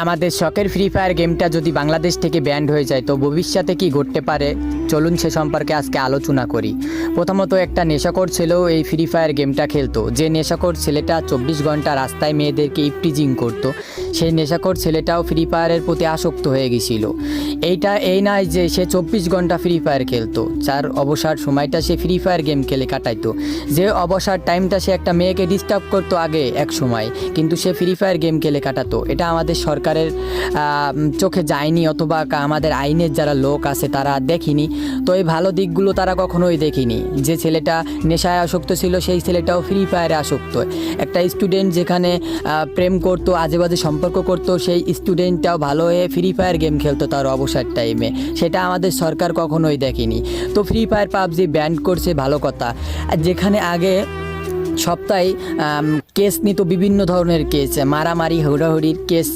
আমাদের শখের free fire গেমটা যদি বাংলাদেশ থেকে ব্যান্ড হয়ে যায় তো ভবিষ্যতে কি ঘটতে পারে চলুন সে সম্পর্কে আজকে আলোচনা করি। প্রথমত একটা নেশাখোর ছেলেও এই ফ্রি ফায়ার গেমটা খেলতো। যে নেশাখোর ছেলেটা 24 ঘন্টা রাস্তায় মেয়েদেরকে ইপটিজিং করতো, সেই নেশাখোর ছেলেটাও ফ্রি ফায়ারের প্রতি আসক্ত হয়ে গেছিল। এই নয় যে সে 24 ঘন্টা ফ্রি ফায়ার খেলতো, যার অবসর সময়টা সে ফ্রি ফায়ার গেম খেলে কাটাইতো। যে অবসর টাইমটা সে একটা মেয়েকে ডিস্টার্ব করতো আগে এক সময়, কিন্তু সে ফ্রি ফায়ার গেম খেলে কাটাতো। এটা আমাদের সরকারের চোখে যায়নি, অথবা আমাদের আইনের যারা লোক আছে তারা দেখিনি। তো এই ভালো দিকগুলো তারা কখনোই দেখিনি। যে ছেলেটা নেশায় আসক্ত ছিল সেই ছেলেটাও ফ্রি ফায়ারে আসক্ত। একটা স্টুডেন্ট যেখানে প্রেম করতো, আজে বাজে সম্পর্ক করতো, সেই স্টুডেন্টটাও ভালো হয়ে ফ্রি ফায়ার গেম খেলতো তার অবসর টাইমে। সেটা আমাদের সরকার কখনোই দেখেনি। তো ফ্রি ফায়ার পাবজি ব্যান করছে ভালো কথা। যেখানে আগে সপ্তাহে কেস নিত, বিভিন্ন ধরনের কেস, মারামারি হুড়াহুড়ির কেস